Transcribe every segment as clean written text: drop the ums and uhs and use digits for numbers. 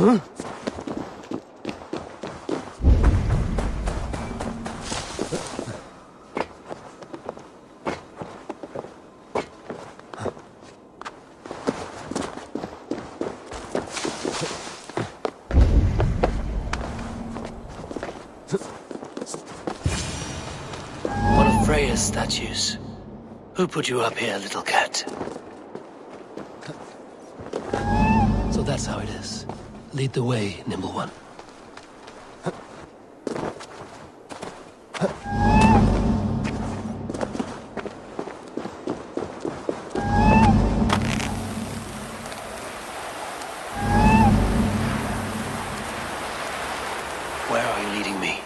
One of Freya's statues. Who put you up here, little cat? So that's how it is. Lead the way, nimble one. Where are you leading me?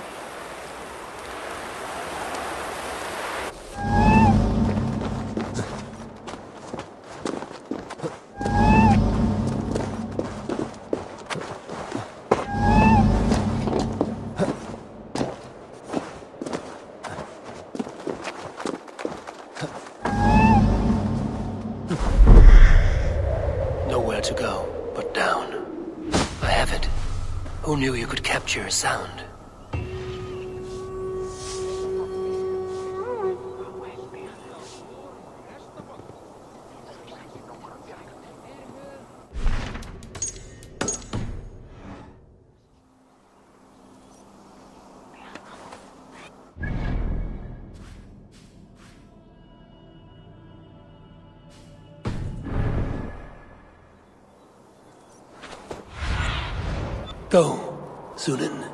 Nowhere to go but down. I have it. Who knew you could capture a sound? Go, Sunan.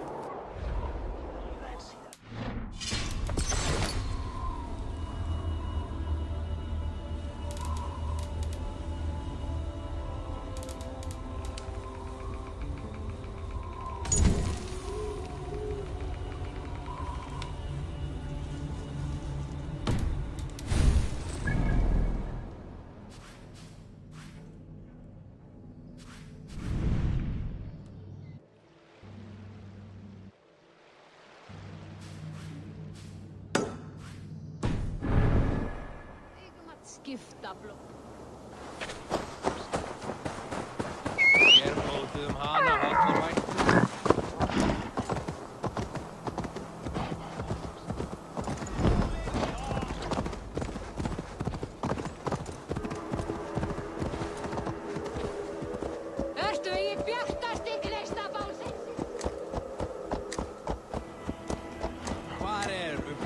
Skifta blå. Gerbóðum hana allir vægt. Ertu í bjartasti gneistabálsins? Hvar uppi?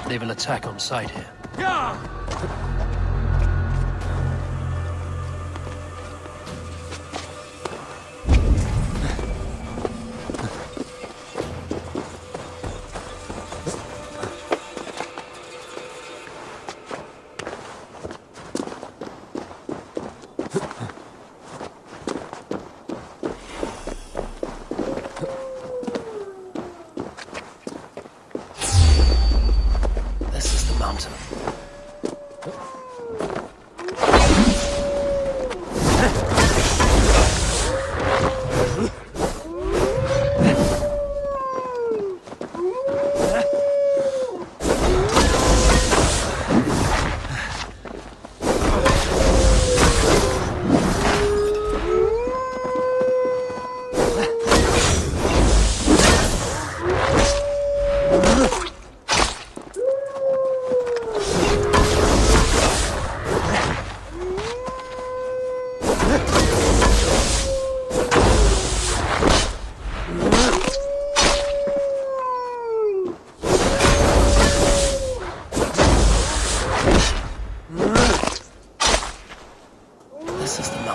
They will attack on sight here. Yeah! This is the mountain.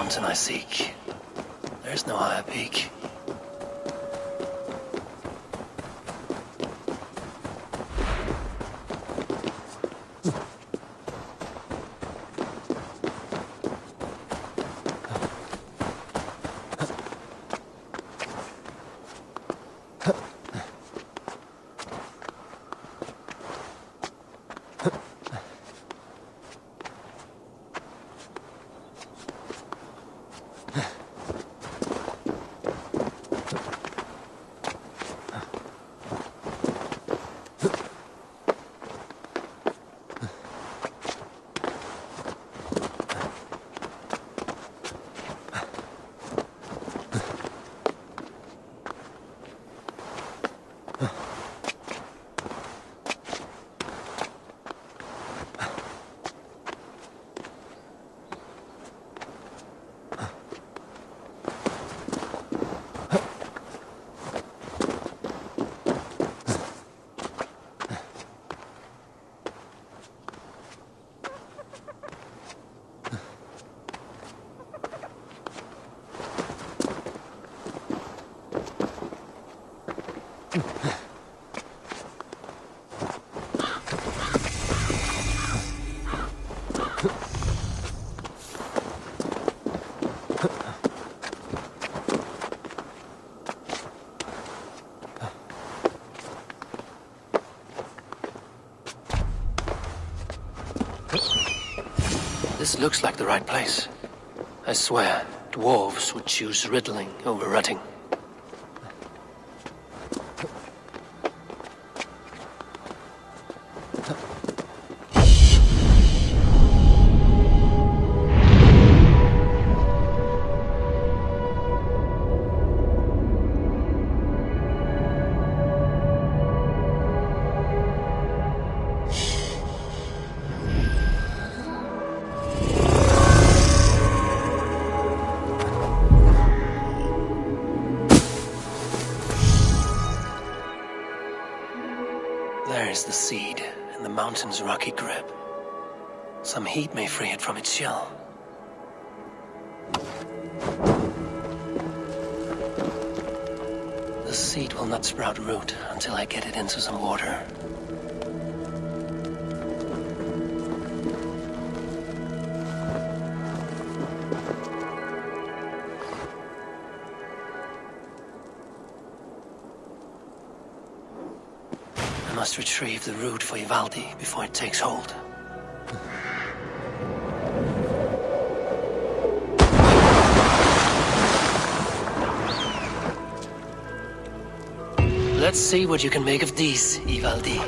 mountain I seek. There's no higher peak. This looks like the right place. I swear, dwarves would choose riddling over rutting. There's the seed in the mountain's rocky grip. Some heat may free it from its shell. The seed will not sprout root until I get it into some water. I must retrieve the root for Ivaldi before it takes hold. Let's see what you can make of these, Ivaldi.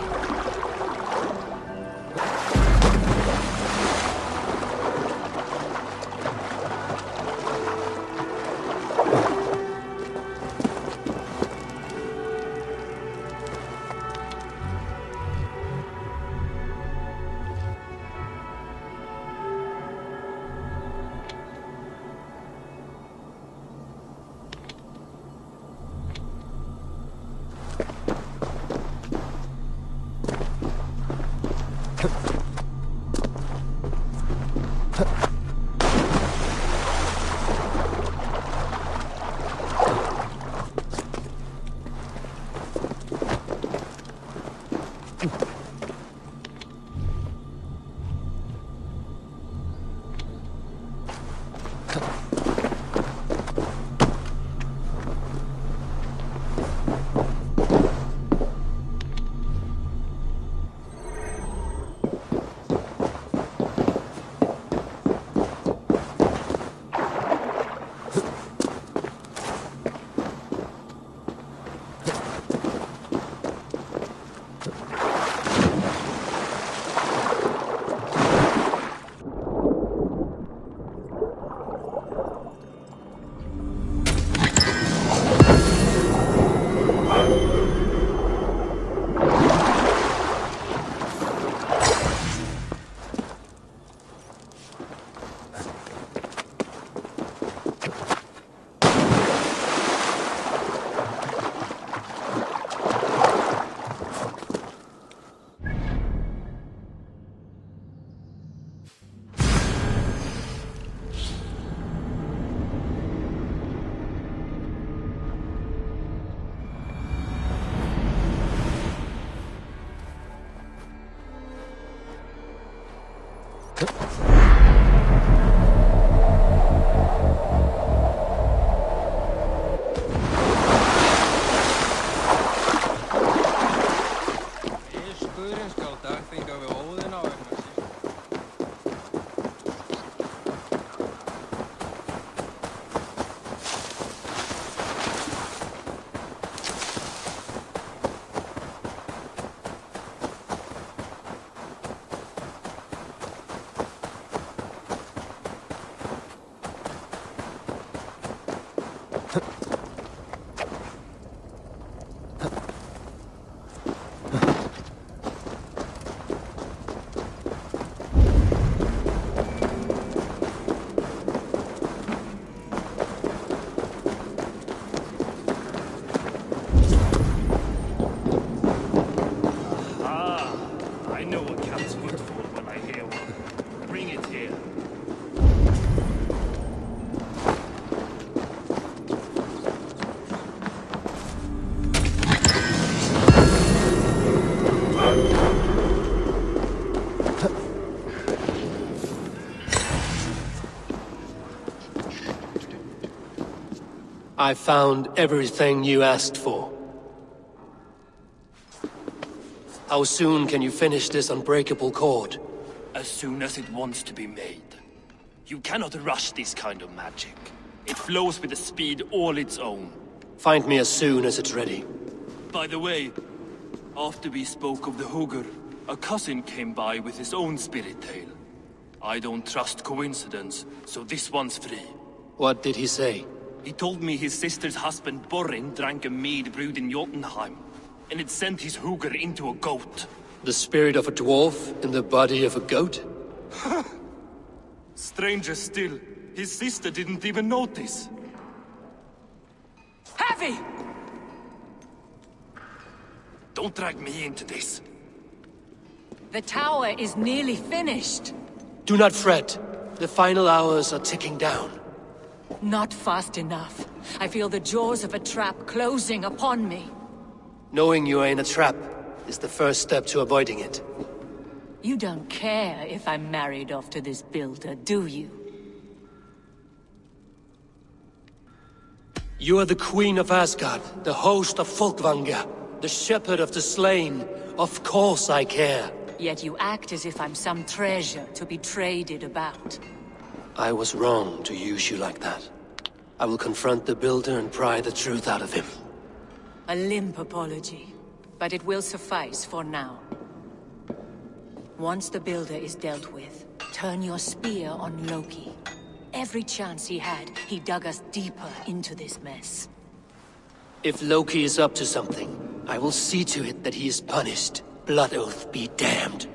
I know what counts good for when I hear one. Bring it here. I found everything you asked for. How soon can you finish this unbreakable cord? As soon as it wants to be made. You cannot rush this kind of magic. It flows with a speed all its own. Find me as soon as it's ready. By the way, after we spoke of the Hugr, a cousin came by with his own spirit tale. I don't trust coincidence, so this one's free. What did he say? He told me his sister's husband Borin drank a mead brewed in Jotunheim, and it sent his Hugr into a goat. The spirit of a dwarf in the body of a goat? Stranger still, his sister didn't even notice. Heavy! Don't drag me into this. The tower is nearly finished. Do not fret. The final hours are ticking down. Not fast enough. I feel the jaws of a trap closing upon me. Knowing you are in a trap is the first step to avoiding it. You don't care if I'm married off to this builder, do you? You are the Queen of Asgard, the host of Folkvanga, the shepherd of the slain. Of course I care. Yet you act as if I'm some treasure to be traded about. I was wrong to use you like that. I will confront the builder and pry the truth out of him. A limp apology, but it will suffice for now. Once the builder is dealt with, turn your spear on Loki. Every chance he had, he dug us deeper into this mess. If Loki is up to something, I will see to it that he is punished. Blood Oath be damned.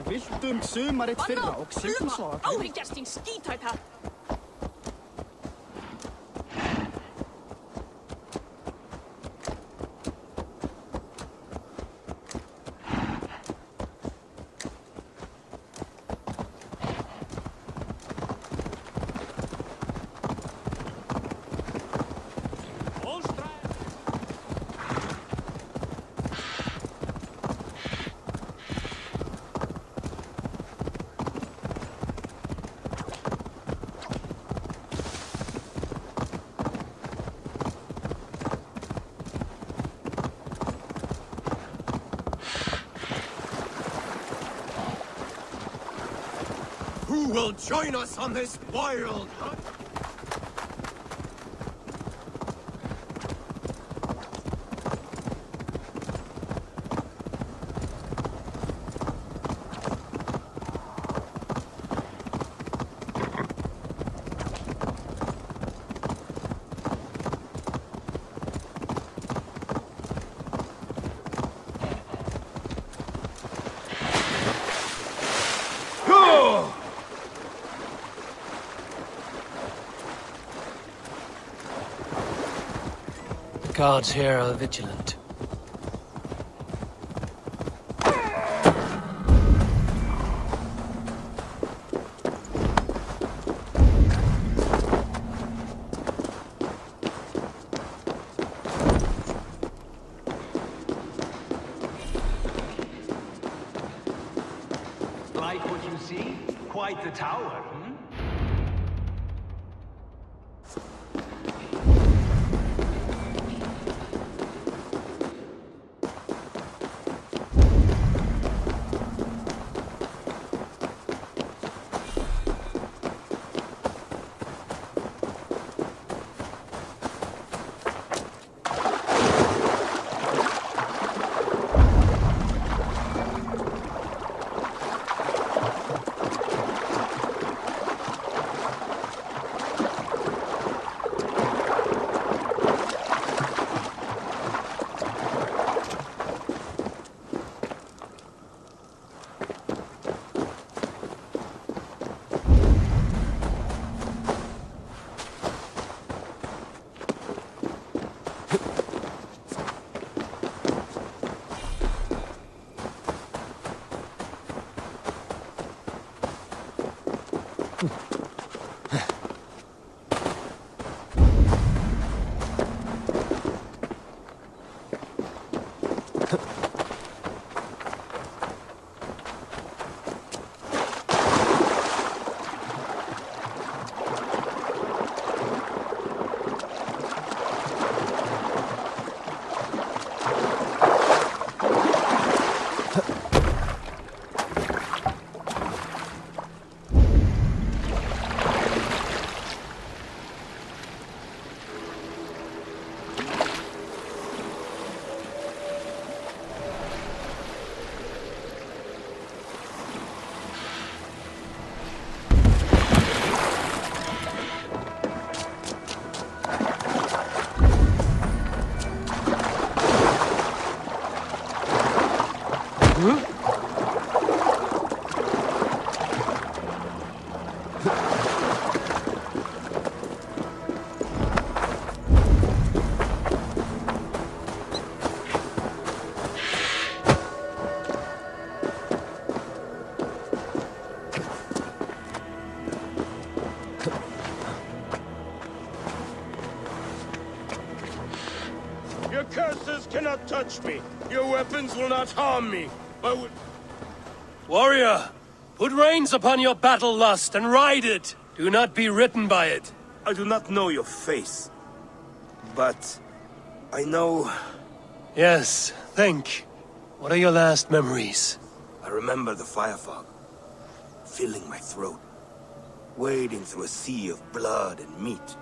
Viltum sumarið fyrra og sigum svo. Áhyggjasting skítæta! Who will join us on this wild hunt? The guards here are vigilant. Like what you see? Quite the tower, hmm? Your curses cannot touch me. Your weapons will not harm me. Warrior, put reins upon your battle lust and ride it. Do not be ridden by it. I do not know your face, but I know... Yes, think. What are your last memories? I remember the fire fog, filling my throat, wading through a sea of blood and meat.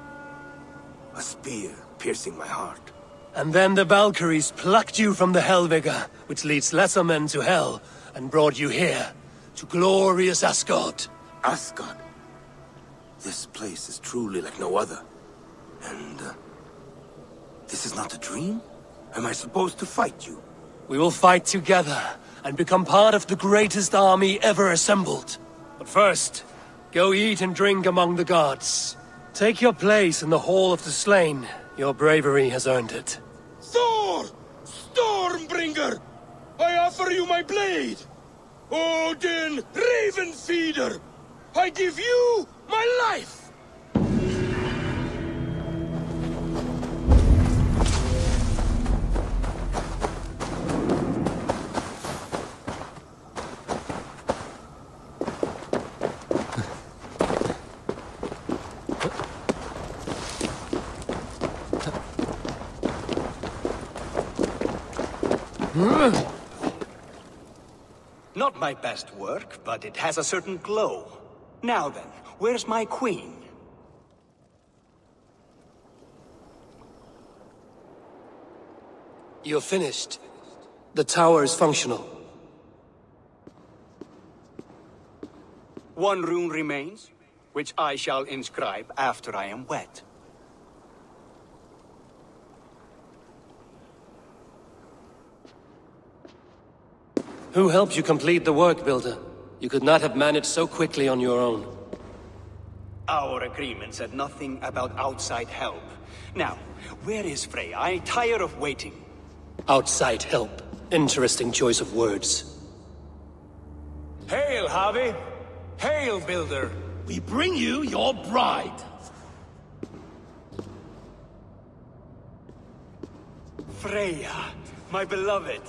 A spear piercing my heart. And then the Valkyries plucked you from the Helvega, which leads lesser men to hell, and brought you here, to glorious ASGARD. ASGARD? This place is truly like no other. And, this is not a dream? Am I supposed to fight you? We will fight together and become part of the greatest army ever assembled. But first, go eat and drink among the gods. Take your place in the Hall of the Slain. Your bravery has earned it. Thor! Stormbringer! I offer you my blade! Odin, Raven Feeder! I give you my life! Not my best work, but it has a certain glow. Now then, where's my queen? You're finished. The tower is functional. One rune remains, which I shall inscribe after I am wed. Who helped you complete the work, Builder? You could not have managed so quickly on your own. Our agreement said nothing about outside help. Now, where is Freya? I'm tired of waiting. Outside help. Interesting choice of words. Hail, Harvey! Hail, Builder! We bring you your bride! Freya, my beloved.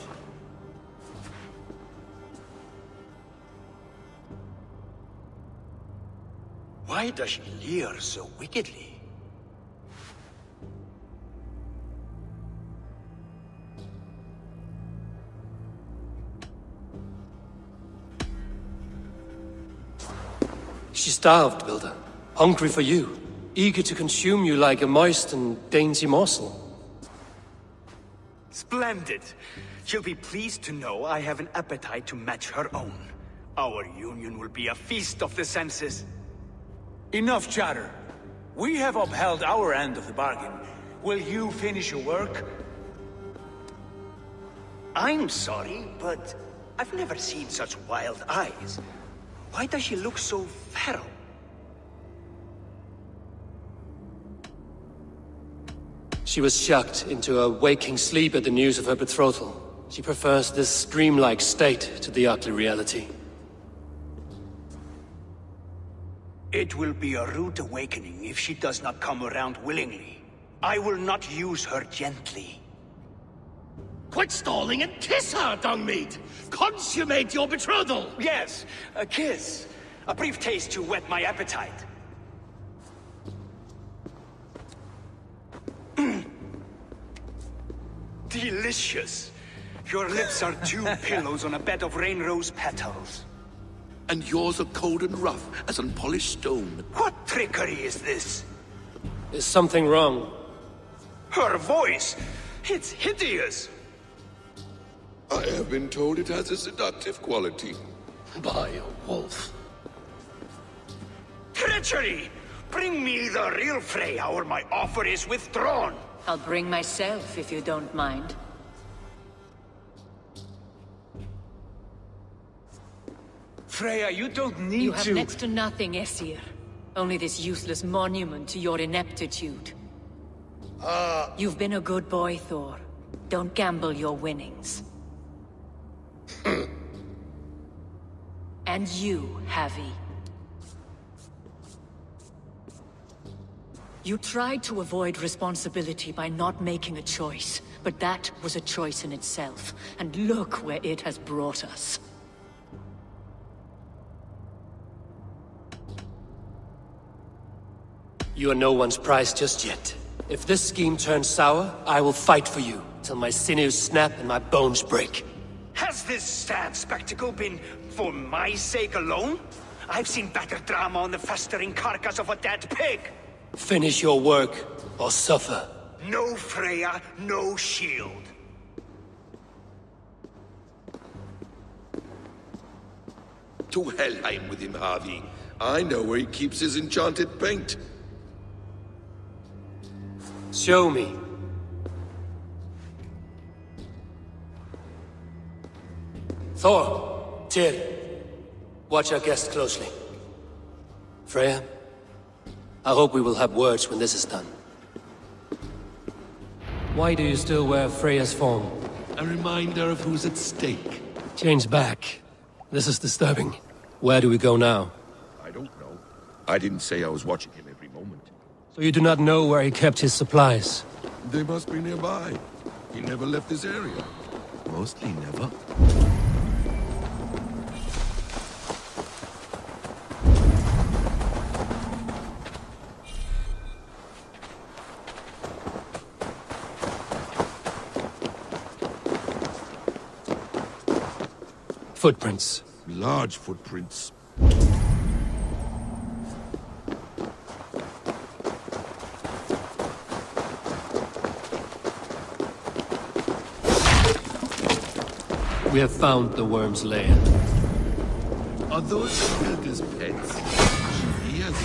Why does she leer so wickedly? She starved, Builder. Hungry for you. Eager to consume you like a moist and dainty morsel. Splendid. She'll be pleased to know I have an appetite to match her own. Our union will be a feast of the senses. Enough chatter. We have upheld our end of the bargain. Will you finish your work? I'm sorry, but I've never seen such wild eyes. Why does she look so feral? She was shocked into a waking sleep at the news of her betrothal. She prefers this dreamlike state to the ugly reality. It will be a rude awakening if she does not come around willingly. I will not use her gently. Quit stalling and kiss her, Dungmeat! Consummate your betrothal! Yes, a kiss. A brief taste to whet my appetite. Delicious. Your lips are two pillows on a bed of rain rose petals. And yours are cold and rough as unpolished stone. What trickery is this? Is something wrong? Her voice! It's hideous! I have been told it has a seductive quality. By a wolf. Treachery! Bring me the real Freya or my offer is withdrawn! I'll bring myself if you don't mind. Freya, you don't need You have next to nothing, Aesir. Only this useless monument to your ineptitude. You've been a good boy, Thor. Don't gamble your winnings. And you, Havi. You tried to avoid responsibility by not making a choice, but that was a choice in itself, and look where it has brought us. You are no one's prize just yet. If this scheme turns sour, I will fight for you, till my sinews snap and my bones break. Has this sad spectacle been for my sake alone? I've seen better drama on the festering carcass of a dead pig! Finish your work, or suffer. No Freya, no shield. To Helheim with him, Harvey. I know where he keeps his enchanted paint. Show me. Thor, Tyr, watch our guest closely. Freya, I hope we will have words when this is done. Why do you still wear Freya's form? A reminder of who's at stake. Change back. This is disturbing. Where do we go now? I don't know. I didn't say I was watching him every moment. So you do not know where he kept his supplies? They must be nearby. He never left this area. Mostly never. Footprints. Large footprints. We have found the worm's lair. Are those builders' pets? He has...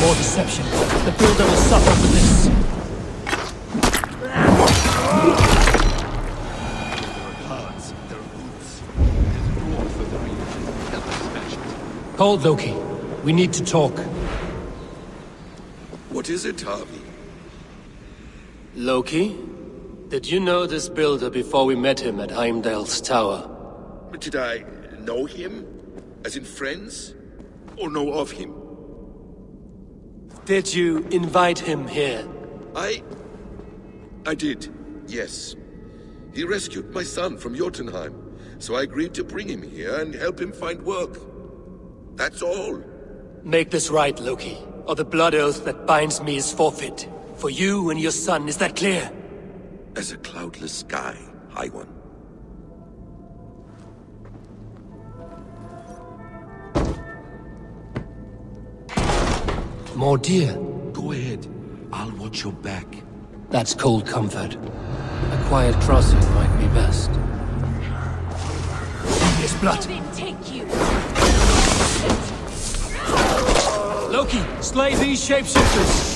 More deception. The builder will suffer for this. There are guards. There are boots. There's a door further in. Help us smash it. Hold, Loki. We need to talk. What is it, Harvey? Loki? Did you know this builder before we met him at Heimdall's tower? Did I know him? As in friends? Or know of him? Did you invite him here? I did, yes. He rescued my son from Jotunheim, so I agreed to bring him here and help him find work. That's all. Make this right, Loki, or the blood oath that binds me is forfeit. For you and your son, is that clear? As a cloudless sky, High One. More deer. Go ahead. I'll watch your back. That's cold comfort. A quiet crossing might be best. There's blood. Take you. Loki, slay these shapeshifters!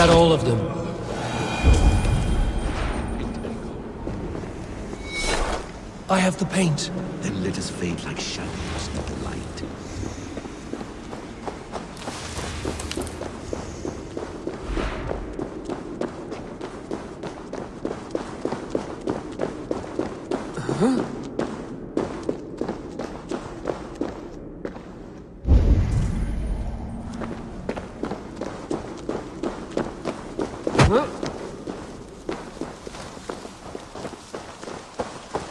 All of them. I have the paint. Then let us fade like shadows in the light.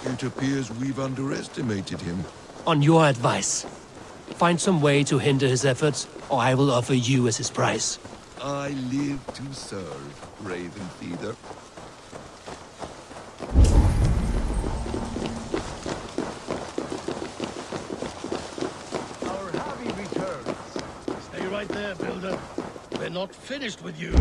It appears we've underestimated him. On your advice. Find some way to hinder his efforts, or I will offer you as his prize. I live to serve, Raven Feeder. Our Harvey returns. Stay right there, Builder. We're not finished with you.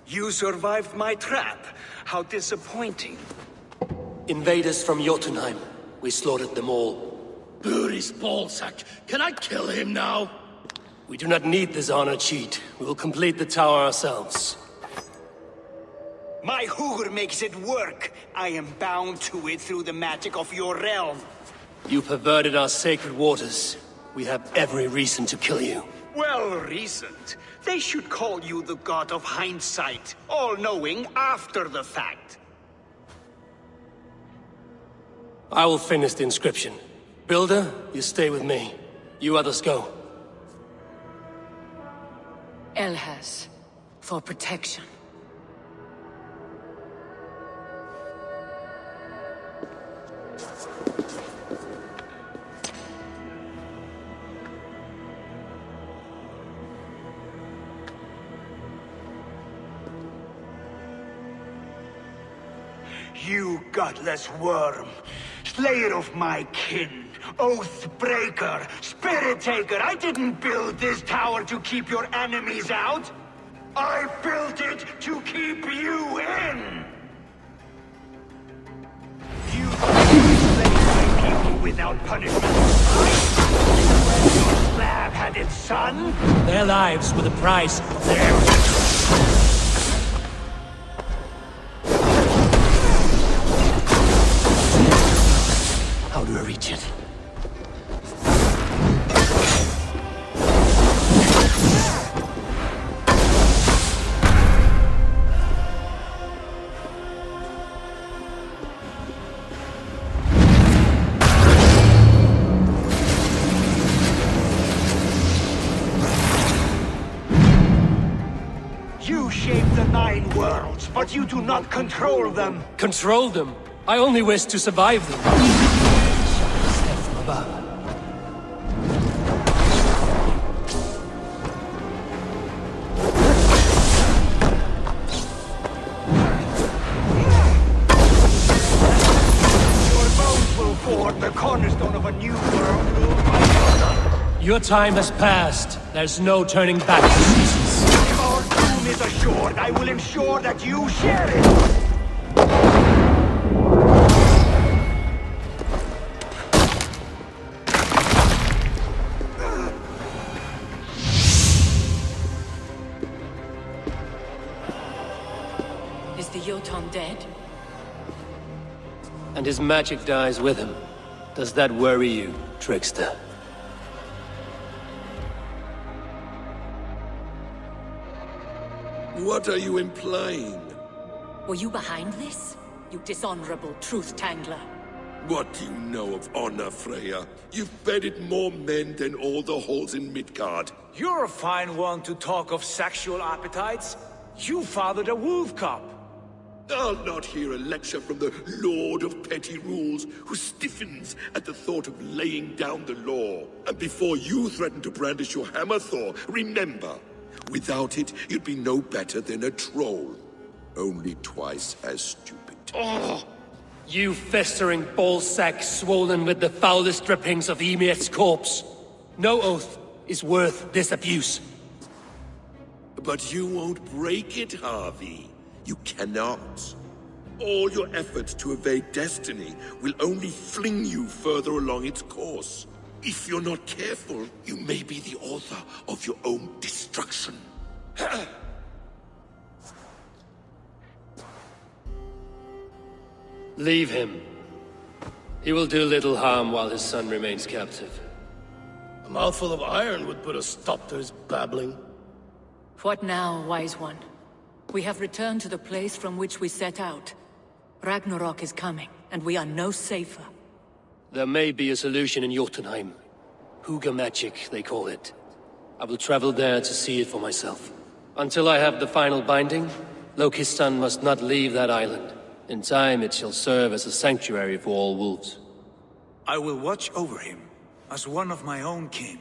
You survived my trap. How disappointing. Invaders from Jotunheim. We slaughtered them all. Buri's ballsack. Can I kill him now? We do not need this honor cheat. We will complete the tower ourselves. My Hugr makes it work. I am bound to it through the magic of your realm. You perverted our sacred waters. We have every reason to kill you. Well reasoned. They should call you the god of hindsight, all-knowing after the fact. I will finish the inscription. Builder, you stay with me. You others go. Elhas, for protection. You godless worm, slayer of my kin, oath breaker, spirit taker, I didn't build this tower to keep your enemies out. I built it to keep you in! You slay my people without punishment. Your slab-headed son? Their lives were the price of their... How do I reach it? You shape the 9 worlds, but you do not control them. Control them? I only wish to survive them. Step from above. Your bones will form the cornerstone of a new world ruled by Odin. Your time has passed. There's no turning back. If our doom is assured, I will ensure that you share it. Is the Jotun dead? And his magic dies with him. Does that worry you, trickster? What are you implying? Were you behind this? You dishonorable truth-tangler. What do you know of honor, Freya? You've bedded more men than all the halls in Midgard. You're a fine one to talk of sexual appetites. You fathered a wolf cub. I'll not hear a lecture from the Lord of Petty Rules, who stiffens at the thought of laying down the law. And before you threaten to brandish your hammer, Thor, remember, without it, you'd be no better than a troll. Only twice as stupid. Oh! You festering ballsack swollen with the foulest drippings of Ymir's corpse. No oath is worth this abuse. But you won't break it, Harvey. You cannot. All your efforts to evade destiny will only fling you further along its course. If you're not careful, you may be the author of your own destruction. Leave him. He will do little harm while his son remains captive. A mouthful of iron would put a stop to his babbling. What now, wise one? We have returned to the place from which we set out. Ragnarok is coming, and we are no safer. There may be a solution in Jotunheim. Hugger magic, they call it. I will travel there to see it for myself. Until I have the final binding, Loki's son must not leave that island. In time, it shall serve as a sanctuary for all wolves. I will watch over him, as one of my own kin.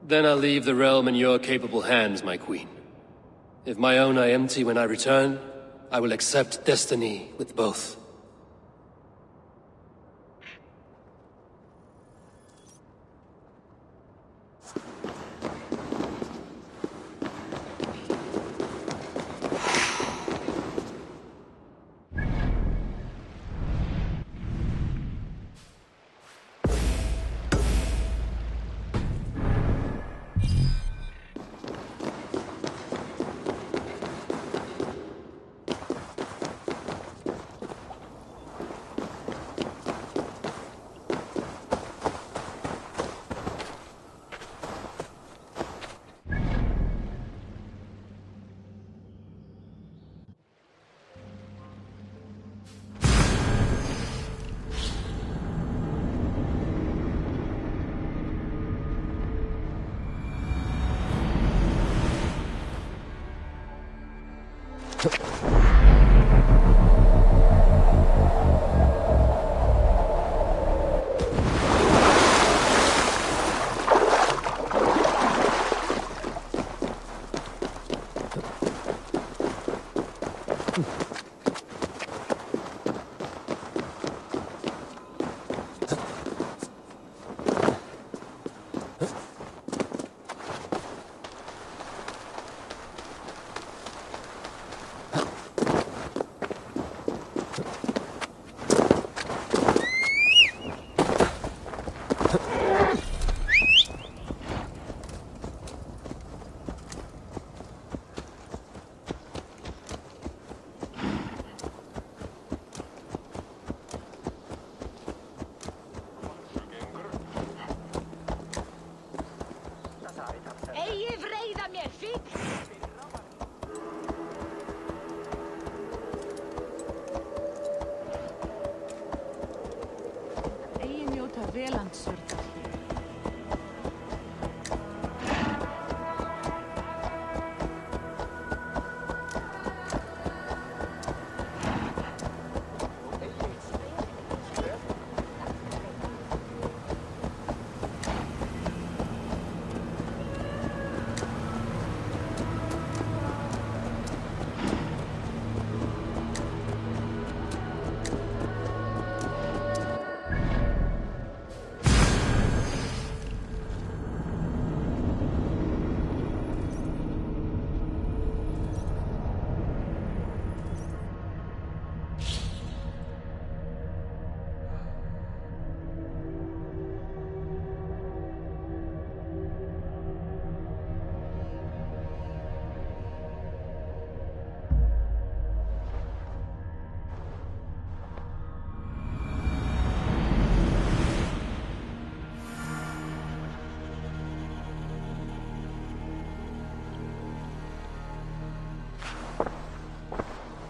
Then I'll leave the realm in your capable hands, my queen. If my own are empty when I return, I will accept destiny with both.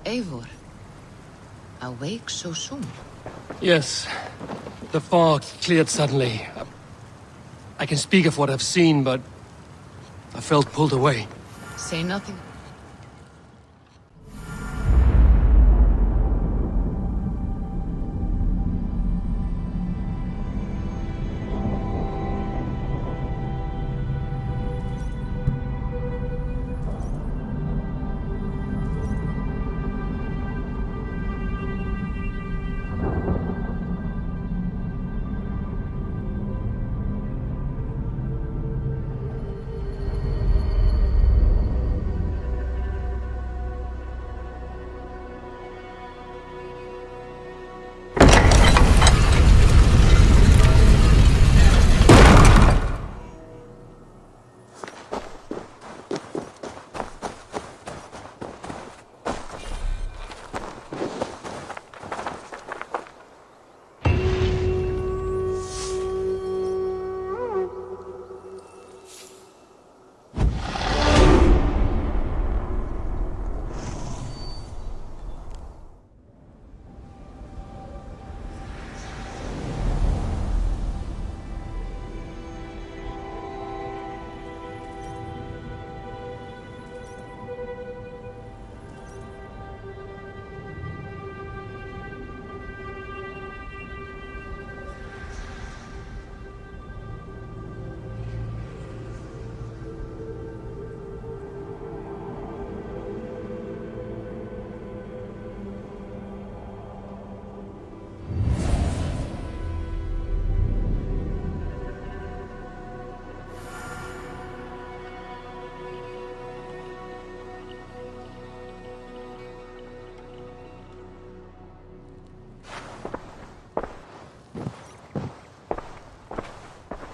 Eivor, awake so soon? Yes. The fog cleared suddenly. I can speak of what I've seen, but I felt pulled away. Say nothing.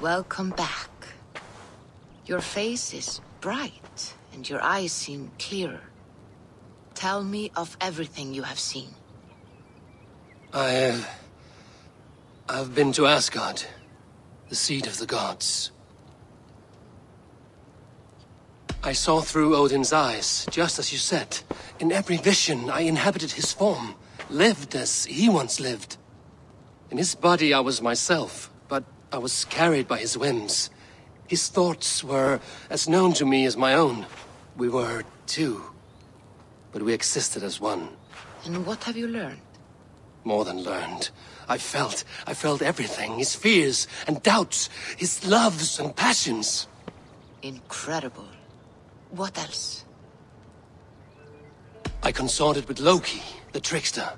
Welcome back. Your face is bright, and your eyes seem clearer. Tell me of everything you have seen. I've been to Asgard, the seat of the gods. I saw through Odin's eyes, just as you said. In every vision, I inhabited his form, lived as he once lived. In his body, I was myself, but I was carried by his whims. His thoughts were as known to me as my own. We were two, but we existed as one. And what have you learned? More than learned. I felt everything. His fears and doubts, his loves and passions. Incredible. What else? I I consorted with Loki, the trickster.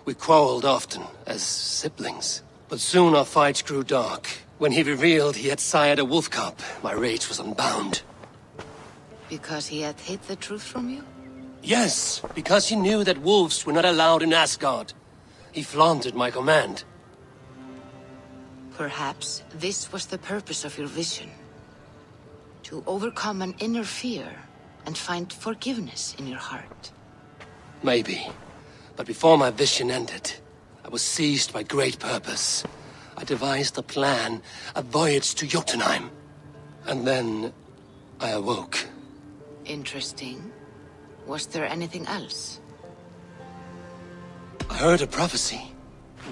We quarreled often, as siblings. But soon our fights grew dark. When he revealed he had sired a wolf cub, my rage was unbound. Because he had hid the truth from you? Yes, because he knew that wolves were not allowed in Asgard. He flaunted my command. Perhaps this was the purpose of your vision. To overcome an inner fear and find forgiveness in your heart. Maybe. But before my vision ended, I was seized by great purpose. I devised a plan, a voyage to Jotunheim. And then I awoke. Interesting. Was there anything else? I heard a prophecy.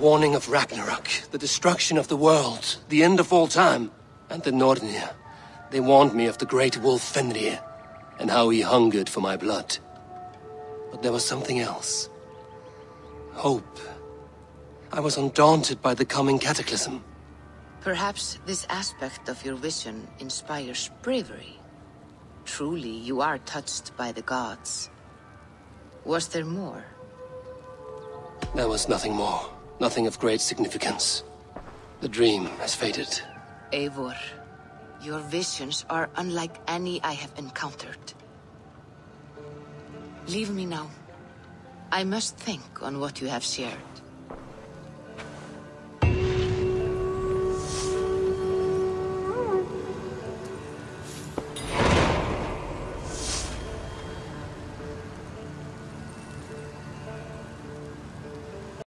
Warning of Ragnarok, the destruction of the world, the end of all time. And the Nornir. They warned me of the great wolf Fenrir, and how he hungered for my blood. But there was something else. Hope. I was undaunted by the coming cataclysm. Perhaps this aspect of your vision inspires bravery. Truly, you are touched by the gods. Was there more? There was nothing more. Nothing of great significance. The dream has faded. Eivor, your visions are unlike any I have encountered. Leave me now. I must think on what you have shared.